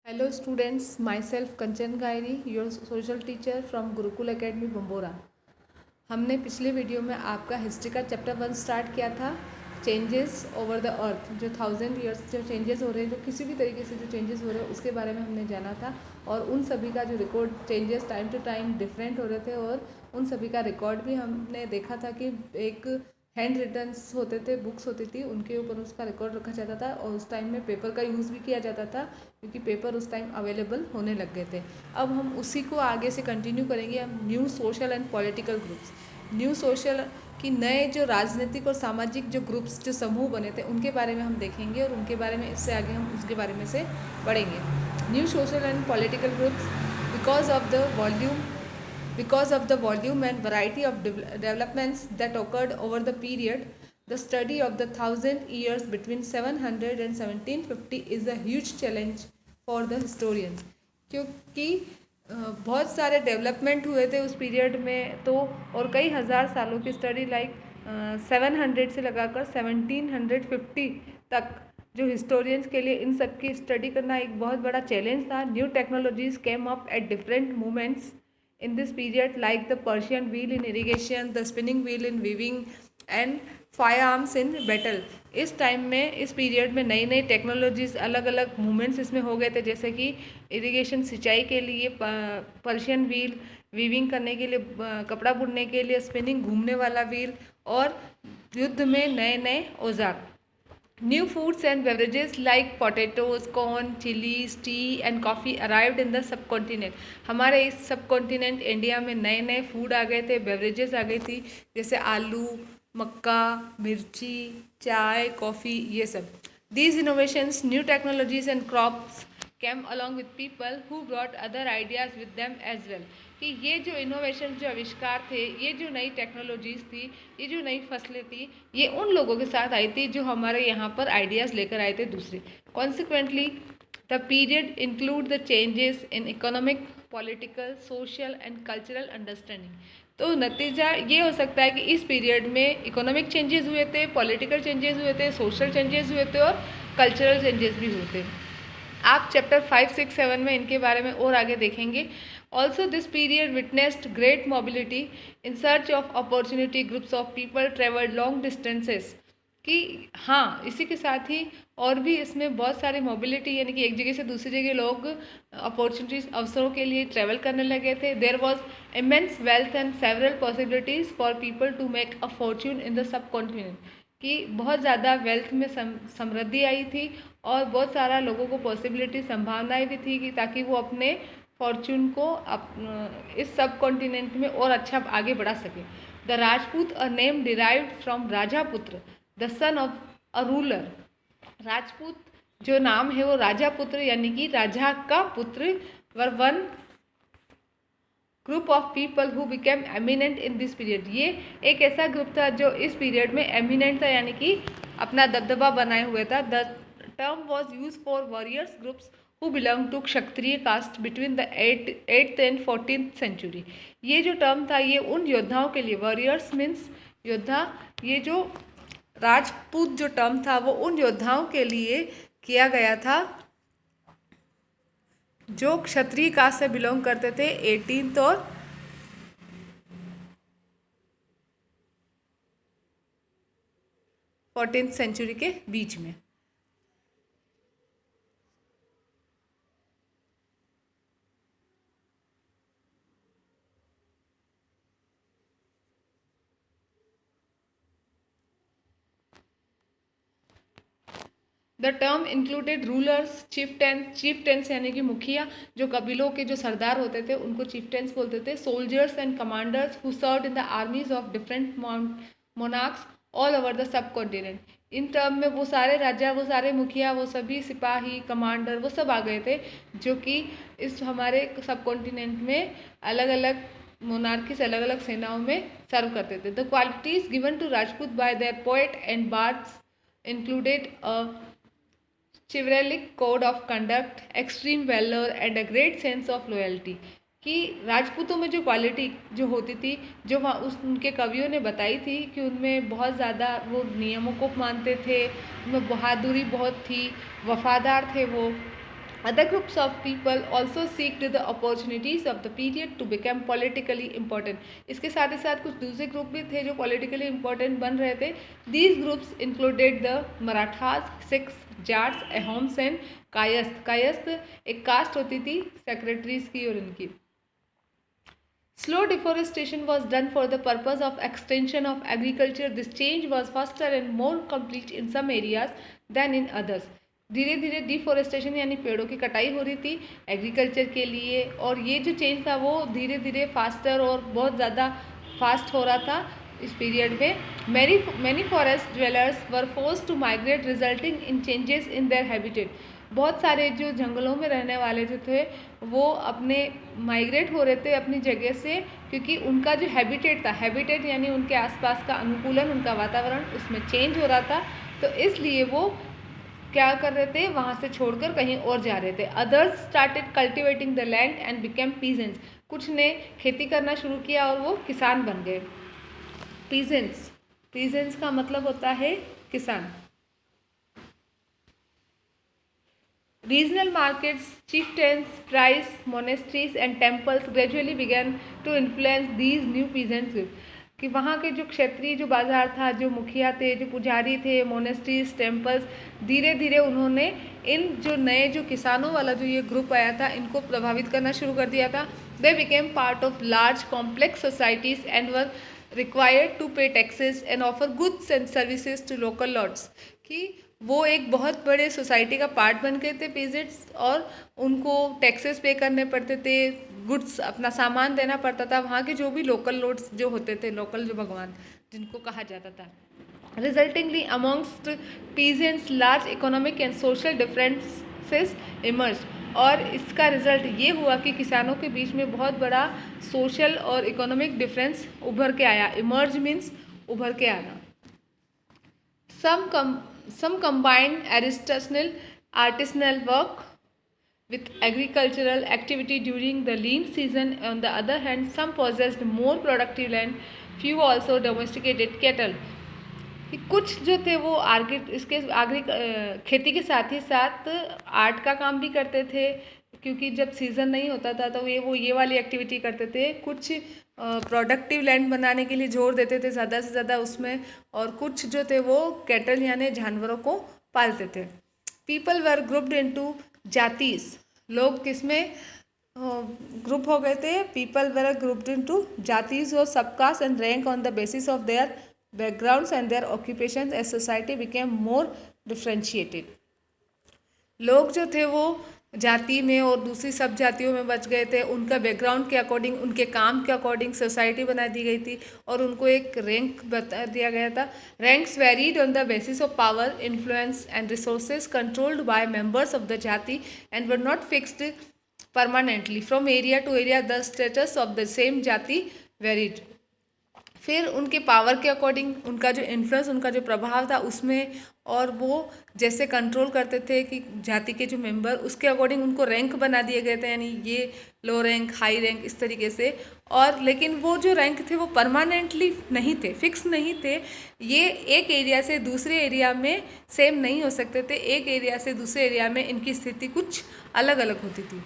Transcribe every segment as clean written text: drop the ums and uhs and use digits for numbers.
Hello students, myself Kanchan Gairi, your social teacher from Gurukul Academy Bambora. हमने पिछले video में आपका हिस्ट्री का चैप्टर 1 स्टार्ट किया था, चेंजेस ओवर द अर्थ। जो 1000 ईयर्स जो चेंजेस हो रहे हैं, जो किसी भी तरीके से जो चेंजेस हो रहे हैं उसके बारे में हमने जाना था। और उन सभी का जो record changes time to time different हो रहे थे, और उन सभी का रिकॉर्ड भी हमने देखा था कि एक हैंड रिटन्स होते थे, बुक्स होती थी, उनके ऊपर उसका रिकॉर्ड रखा जाता था। और उस टाइम में पेपर का यूज़ भी किया जाता था, क्योंकि पेपर उस टाइम अवेलेबल होने लग गए थे। अब हम उसी को आगे से कंटिन्यू करेंगे। हम new social and political groups, new social की नए जो राजनीतिक और सामाजिक जो ग्रुप्स जो समूह बने थे उनके बारे में हम देखेंगे, और उनके बारे में इससे आगे हम उसके बारे में से पढ़ेंगे। New social and political groups because of the volume because of the volume and variety of developments that occurred over the period. The study of the 1000 years between 700 and 1750 is a huge challenge for the historians, क्योंकि बहुत सारे development हुए थे उस period में, तो और कई हज़ार सालों की स्टडी, लाइक 700 से लगाकर 1750 तक, जो हिस्टोरियंस के लिए इन सब की स्टडी करना एक बहुत बड़ा चैलेंज था। New technologies came up at different moments in this period, like the Persian wheel in irrigation, the spinning wheel in weaving and firearms in battle. इस टाइम में, इस पीरियड में नई नई टेक्नोलॉजीज, अलग अलग मूवमेंट्स इसमें हो गए थे, जैसे कि इरिगेशन सिंचाई के लिए पर्शियन व्हील, वीविंग करने के लिए, कपड़ा बुनने के लिए स्पिनिंग घूमने वाला व्हील, और युद्ध में नए नए औजार। New foods and beverages like potatoes, corn, chilies, tea and coffee arrived in the subcontinent. हमारे इस सबकॉन्टिनेंट इंडिया में नए नए फूड आ गए थे, बेवरेजेस आ गई थी, जैसे आलू, मक्का, मिर्ची, चाय, कॉफ़ी, ये सब। These innovations, new technologies and crops came along with people who brought other ideas with them as well. कि ये जो इनोवेशन, जो आविष्कार थे, ये जो नई टेक्नोलॉजीज़ थी, ये जो नई फसलें थी, ये उन लोगों के साथ आई थी जो हमारे यहाँ पर आइडियाज़ लेकर आए थे दूसरे। Consequently the period include the changes in economic, political, social and cultural understanding. तो नतीजा ये हो सकता है कि इस पीरियड में इकोनॉमिक चेंजेस हुए थे, पॉलिटिकल चेंजेस हुए थे, सोशल चेंजेस हुए थे, और कल्चरल चेंजेस भी हुए थे। आप चैप्टर 5, 6, 7 में इनके बारे में और आगे देखेंगे। Also this period witnessed great mobility in search of opportunity, groups of people travelled long distances. कि हाँ, इसी के साथ ही और भी इसमें बहुत सारी मोबिलिटी, यानी कि एक जगह से दूसरी जगह लोग अपॉर्चुनिटीज, अवसरों के लिए ट्रैवल करने लगे थे। There was immense wealth and several possibilities for people to make a fortune in the subcontinent. कि बहुत ज़्यादा वेल्थ में समृद्धि आई थी, और बहुत सारा लोगों को पॉसिबिलिटी, संभावनाएं भी थी कि ताकि वो अपने फॉर्च्यून को इस सब कॉन्टिनेंट में और अच्छा आगे बढ़ा सके। The Rajput, a name derived from Rajaputra, the son of a ruler. Rajput जो नाम है वो राजापुत्र, यानी कि राजा का पुत्र, were one group of people who became eminent in this period. ये एक ऐसा ग्रुप था जो इस पीरियड में एमिनेंट था, यानी कि अपना दबदबा बनाए हुए था। The term was use for warriors groups who belong to Kshatriya caste between the 8th and 14th century. ये जो टर्म था, ये उन योद्धाओं के लिए, वॉरियर्स मीन्स योद्धा, ये जो राजपूत जो टर्म था वो उन योद्धाओं के लिए किया गया था जो क्षत्रिय कास्ट से बिलोंग करते थे 18th और 14th सेंचुरी के बीच में। द टर्म इंक्लूडेड रूलर्स, चीफ्टेंस यानी कि मुखिया, जो कबीलों के जो सरदार होते थे उनको चीफ्टेंस बोलते थे। Soldiers and commanders who served in the armies of different monarchs all over the sub continent. In term में वो सारे राजा, वो सारे मुखिया, वो सभी सिपाही, कमांडर, वो सब आ गए थे जो कि इस हमारे सब कॉन्टिनेंट में अलग अलग मोनार्कीज, अलग अलग सेनाओं में सर्व करते थे। The qualities given to Rajput by their poet and bards included a chivalric code of conduct, extreme valor and a great sense of loyalty। कि राजपूतों में जो क्वालिटी जो होती थी, जो वहाँ उनके कवियों ने बताई थी, कि उनमें बहुत ज़्यादा वो नियमों को मानते थे, उनमें बहादुरी बहुत थी, वफादार थे वो, Other groups of people also seeked the opportunities of the period to become politically important. इसके साथ ही साथ कुछ दूसरे ग्रुप भी थे जो politically important बन रहे थे. These groups included the Marathas, Sikhs, Jats, Ahoms and Kayast. Kayast एक कास्ट होती थी सेक्रेटरीज की और इनकी. Slow deforestation was done for the purpose of extension of agriculture. This change was faster and more complete in some areas than in others. धीरे धीरे deforestation यानी पेड़ों की कटाई हो रही थी एग्रीकल्चर के लिए, और ये जो चेंज था वो धीरे धीरे फास्टर और बहुत ज़्यादा फास्ट हो रहा था इस पीरियड में. Many forest dwellers were forced to migrate resulting in changes in their habitat. बहुत सारे जो जंगलों में रहने वाले जो थे वो अपने माइग्रेट हो रहे थे अपनी जगह से, क्योंकि उनका जो हैबिटेट था, हैबिटेट यानी उनके आसपास का अनुकूलन, उनका वातावरण उसमें चेंज हो रहा था, तो इसलिए वो क्या कर रहे थे, वहाँ से छोड़कर कहीं और जा रहे थे. Others started cultivating the land and became peasants. कुछ ने खेती करना शुरू किया और वो किसान बन गए. पीजेंट्स, पीजेंट्स का मतलब होता है किसान. Regional markets, chieftains, tribes, monasteries and temples gradually began to influence these new peasant groups. कि वहाँ के जो क्षेत्रीय जो बाजार था, जो मुखिया थे, जो पुजारी थे, मोनेस्ट्रीज, टेम्पल्स, धीरे धीरे उन्होंने इन जो नए जो किसानों वाला जो ये ग्रुप आया था इनको प्रभावित करना शुरू कर दिया था. They became part of large complex societies and were required to pay taxes and offer goods and services to local lords. कि वो एक बहुत बड़े सोसाइटी का पार्ट बन गए थे पीजेंट्स, और उनको टैक्सेस पे करने पड़ते थे, गुड्स अपना सामान देना पड़ता था वहाँ के जो भी लोकल लॉर्ड्स जो होते थे, लोकल जो भगवान जिनको कहा जाता था. Resultingly amongst peasants large economic and social differences emerge. और इसका रिजल्ट ये हुआ कि किसानों के बीच में बहुत बड़ा सोशल और इकोनॉमिक डिफरेंस उभर के आया. इमर्ज मीन्स उभर के आना. Some combined artisanal work with agricultural activity during the lean season. On the other hand, some possessed more productive land. Few also domesticated cattle. कुछ जो थे वो खेती के साथ ही साथ आर्ट का काम भी करते थे, क्योंकि जब सीज़न नहीं होता था तो ये वाली एक्टिविटी करते थे. कुछ प्रोडक्टिव लैंड बनाने के लिए जोर देते थे ज़्यादा से ज़्यादा उसमें, और कुछ जो थे वो कैटल यानी जानवरों को पालते थे. People were grouped into जातीज. लोग किसमें ग्रुप हो गए थे? पीपल वर ग्रुप्ड इनटू जातीज और subcaste and rank on the basis of their backgrounds and their occupations as society became more differentiated. लोग जो थे वो जाति में और दूसरी सब जातियों में बच गए थे. उनका बैकग्राउंड के अकॉर्डिंग, उनके काम के अकॉर्डिंग सोसाइटी बना दी गई थी और उनको एक रैंक बता दिया गया था. Ranks varied on the basis of power, influence and resources controlled by members of the jati and were not fixed permanently from area to area. The status of the same jati varied. फिर उनके power के according, उनका जो influence, उनका जो प्रभाव था उसमें, और वो जैसे कंट्रोल करते थे कि जाति के जो मेंबर, उसके अकॉर्डिंग उनको रैंक बना दिए गए थे, यानी ये लो रैंक, हाई रैंक, इस तरीके से. और लेकिन वो जो रैंक थे वो परमानेंटली नहीं थे, फिक्स नहीं थे. ये एक एरिया से दूसरे एरिया में सेम नहीं हो सकते थे. एक एरिया से दूसरे एरिया में इनकी स्थिति कुछ अलग अलग होती थी.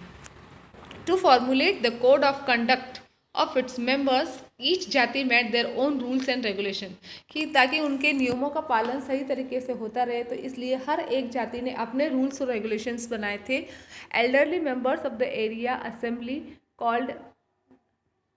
To formulate the code of conduct of its members, each jati made their own rules and regulation. कि ताकि उनके नियमों का पालन सही तरीके से होता रहे, तो इसलिए हर एक जाति ने अपने रूल्स और रेगुलेशंस बनाए थे. Elderly members of the area assembly called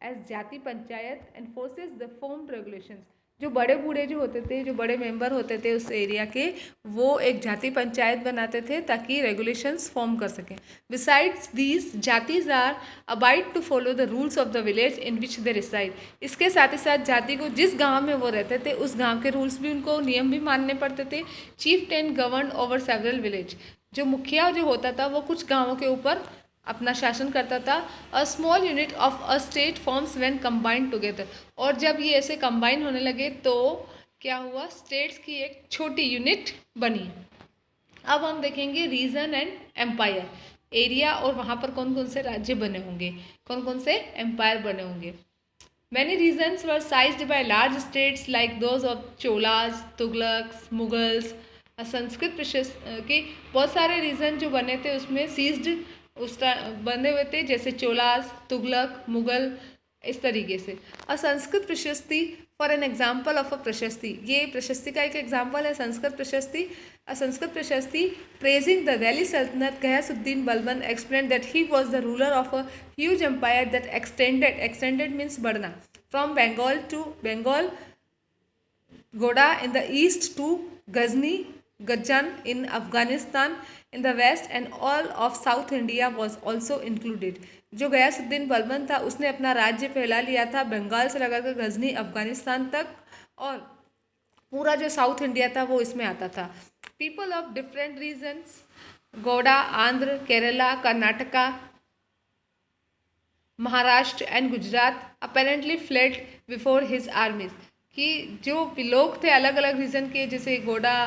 as jati panchayat enforces the formed regulations. जो बड़े बूढ़े जो होते थे, जो बड़े मेंबर होते थे उस एरिया के, वो एक जाति पंचायत बनाते थे ताकि रेगुलेशंस फॉर्म कर सकें. Besides these jatis are abide to follow the rules of the village in which they reside. इसके साथ ही साथ जाति को जिस गांव में वो रहते थे उस गांव के रूल्स भी, उनको नियम भी मानने पड़ते थे. Chief ten govern over several village. जो मुखिया जो होता था वो कुछ गाँवों के ऊपर अपना शासन करता था. A small unit of a state forms when combined together. और जब ये ऐसे कंबाइन होने लगे तो क्या हुआ, स्टेट्स की एक छोटी यूनिट बनी. अब हम देखेंगे रीजन एंड एम्पायर. एरिया और वहाँ पर कौन कौन से राज्य बने होंगे, कौन कौन से एम्पायर बने होंगे. Many regions were seized by large states like those of Cholas, Tughlaqs, Mughals, Sanskrit प्रशस्त के बहुत सारे रीजन जो बने थे उसमें सीज्ड उस बने हुए थे, जैसे चोलास, तुगलक, मुगल, इस तरीके से। संस्कृत प्रशस्ति for an example of a प्रशस्ति, ये प्रशस्ति का एक एग्जाम्पल है संस्कृत प्रशस्ति। संस्कृत प्रशस्ति praising the Delhi sultanate, Ghiyasuddin Balban explain that he was the ruler of a huge empire that extended means बढ़ना, from Bengal to Bengal, Gauda in the east to Ghazni, Ghajan in Afghanistan in the west, and all of South India was also included। जो गयासुद्दीन बलबन था उसने अपना राज्य फैला लिया था बंगाल से लगाकर गजनी अफगानिस्तान तक, और पूरा जो साउथ इंडिया था वो इसमें आता था। People of different regions, Gauda, Andhra, Kerala, Karnataka, Maharashtra and Gujarat apparently fled before his armies, कि जो लोग थे अलग अलग रीजन के, जैसे गोडा,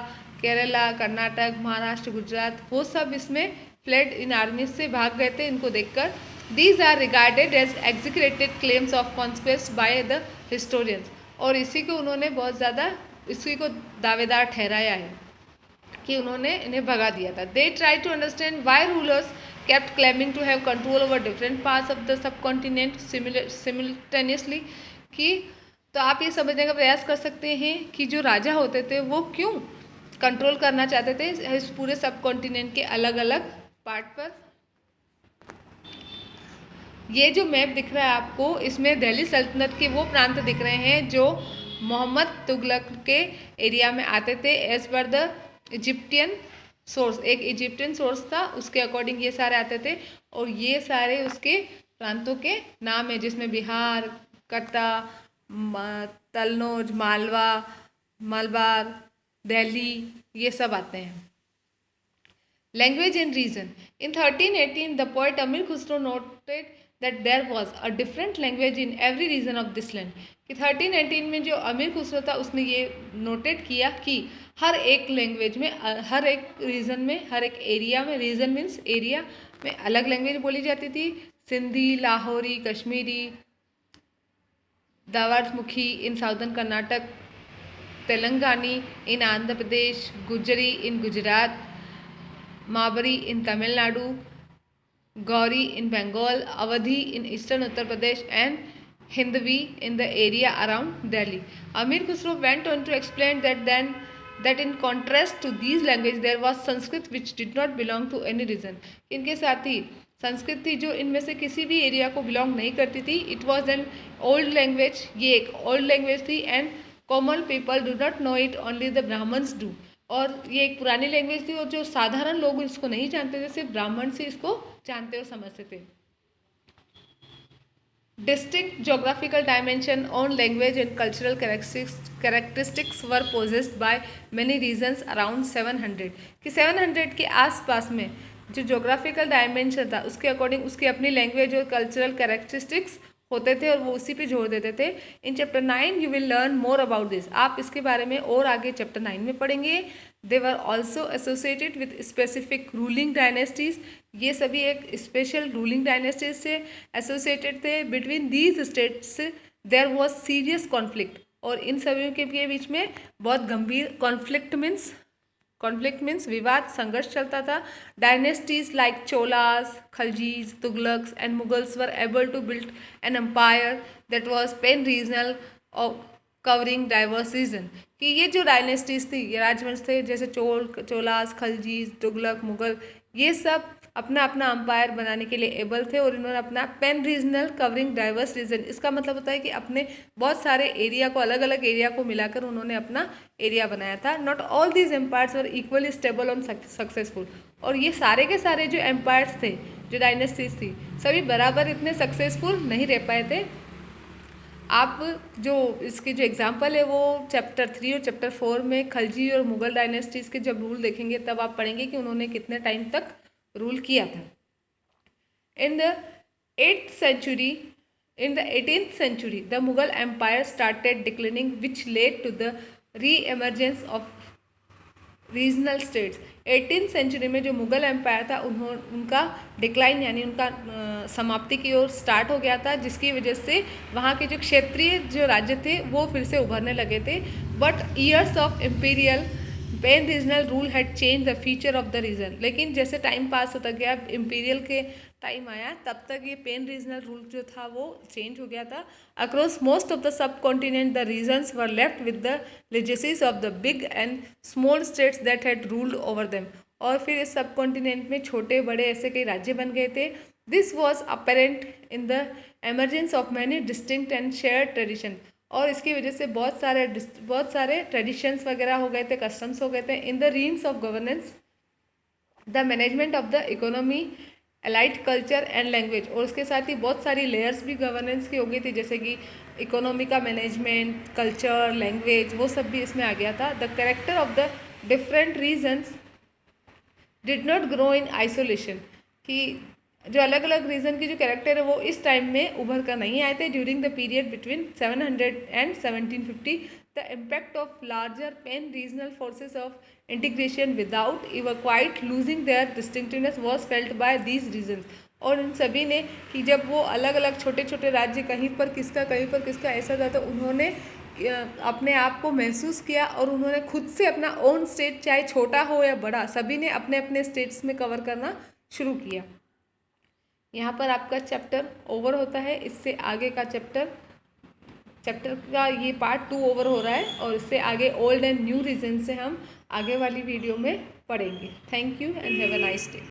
केरला, कर्नाटक, महाराष्ट्र, गुजरात, वो सब इसमें फ्लेड इन आर्मीज से भाग गए थे इनको देखकर। These are regarded as executed claims of conquest by the historians, और इसी को उन्होंने बहुत ज़्यादा इसी को दावेदार ठहराया है कि उन्होंने इन्हें भगा दिया था। They try to understand why rulers kept claiming to have control over different parts of the subcontinent simultaneously, कि तो आप ये समझने का प्रयास कर सकते हैं कि जो राजा होते थे वो क्यों कंट्रोल करना चाहते थे इस पूरे सब कॉन्टिनेंट के अलग अलग पार्ट पर। ये जो मैप दिख रहा है आपको, इसमें दिल्ली सल्तनत के वो प्रांत दिख रहे हैं जो मोहम्मद तुगलक के एरिया में आते थे as per the Egyptian source, एक इजिप्टियन सोर्स था उसके अकॉर्डिंग ये सारे आते थे, और ये सारे उसके प्रांतों के नाम है जिसमें बिहार, कट्टा, तलनोज, मालवा, मलबार, दिल्ली, ये सब आते हैं। Language in region, in 1318 the poet Amir Khusrau noted that there was a different language in every region of this land, कि 1318 में जो अमीर खुसरो था उसने ये नोटेड किया कि हर एक लैंग्वेज में, हर एक रीजन में, हर एक एरिया में, रीजन मीन्स एरिया में अलग लैंग्वेज बोली जाती थी। Sindhi, Lahori, Kashmiri, Dwarasamudri in southern Karnataka, Telangani in Andhra Pradesh, Gujari in Gujarat, Mabari in Tamil Nadu, Gauri in Bengal, Awadhi in eastern Uttar Pradesh, and Hindavi in the area around Delhi. Amir Khusrau went on to explain that in contrast to these languages there was Sanskrit which did not belong to any region। इनके साथ ही संस्कृत थी जो इनमें से किसी भी area को belong नहीं करती थी। It was an old language, ये एक ओल्ड लैंग्वेज थी, and common people do not know it, only the Brahmins do, और ये एक पुरानी लैंग्वेज थी और जो साधारण लोग इसको नहीं जानते थे, सिर्फ ब्राह्मण से इसको जानते और समझते थे। Distinct geographical dimension on language and cultural characteristics were possessed by many regions around 700, कि 700 के आसपास में जो जोग्राफिकल डायमेंशन था उसके अकॉर्डिंग उसकी अपनी लैंग्वेज और कल्चरल कैरेक्टरिस्टिक्स होते थे और वो उसी पे जोर देते थे। In chapter 9 you will learn more about this, आप इसके बारे में और आगे चैप्टर 9 में पढ़ेंगे। They were also associated with specific ruling dynasties, ये सभी एक स्पेशल रूलिंग डायनेस्टीज से एसोसिएटेड थे। Between these states there was serious conflict, और इन सभी के बीच में बहुत गंभीर कॉन्फ्लिक्ट मीन्स विवाद, संघर्ष चलता था। Dynasties like Cholas, Khaljis, Tughlaqs and Mughals were able to build an empire that was pan regional covering diverse region, कि ये जो डायनेस्टीज थी, ये राजवंश थे, जैसे चोलास, खलजीज, तुगलक, मुगल, ये सब अपना अपना अंपायर बनाने के लिए एबल थे, और इन्होंने अपना pan regional covering diverse region, इसका मतलब होता है कि अपने बहुत सारे एरिया को, अलग अलग एरिया को मिलाकर उन्होंने अपना एरिया बनाया था। Not all these empires were equally stable और सक्सेसफुल, और ये सारे के सारे जो एम्पायर्स थे, जो डायनेस्टीज थी, सभी बराबर इतने सक्सेसफुल नहीं रह पाए थे। आप जो इसकी जो एग्जाम्पल है वो चैप्टर 3 और चैप्टर 4 में खलजी और मुगल डायनेस्टीज़ के जब रूल देखेंगे तब आप पढ़ेंगे कि उन्होंने कितने टाइम तक रूल किया था। In the 18th century the Mughal empire started declining which led to the re emergence of regional states. 18th century में जो मुगल एम्पायर था उनका डिक्लाइन यानी उनका समाप्ति की ओर स्टार्ट हो गया था, जिसकी वजह से वहाँ के जो क्षेत्रीय जो राज्य थे वो फिर से उभरने लगे थे। But years of imperial pan regional rule had change the feature of the region. लेकिन जैसे टाइम पास होता गया, इम्पीरियल के टाइम आया, तब तक ये पेन रीजनल रूल जो था वो चेंज हो गया था। Across most of the subcontinent the regions were left with the legacies of the big and small states that had ruled over them. और फिर इस सब कॉन्टिनेंट में छोटे बड़े ऐसे कई राज्य बन गए थे। This was apparent in the emergence of many distinct and shared tradition. और इसकी वजह से बहुत सारे ट्रेडिशंस वगैरह हो गए थे, कस्टम्स हो गए थे। In the realms of governance, the management of the economy, elite culture and language. और उसके साथ ही बहुत सारी लेयर्स भी गवर्नेंस की हो गई थी, जैसे कि इकोनॉमी का मैनेजमेंट, कल्चर, लैंग्वेज, वो सब भी इसमें आ गया था। The character of the different regions did not grow in isolation, कि जो अलग अलग रीजन की जो कैरेक्टर है वो इस टाइम में उभर कर नहीं आए थे। During the period between 700 and 1750 the impact of larger pan regional forces of integration without ever quite losing their distinctiveness was felt by these regions. और इन सभी ने कि जब वो अलग अलग छोटे छोटे राज्य कहीं पर किसका ऐसा था, तो उन्होंने अपने आप को महसूस किया और उन्होंने खुद से अपना ओन स्टेट, चाहे छोटा हो या बड़ा, सभी ने अपने अपने स्टेट्स में कवर करना शुरू किया। यहाँ पर आपका चैप्टर ओवर होता है। इससे आगे का चैप्टर का ये पार्ट 2 ओवर हो रहा है, और इससे आगे ओल्ड एंड न्यू रीजन से हम आगे वाली वीडियो में पढ़ेंगे। Thank you and have a nice day.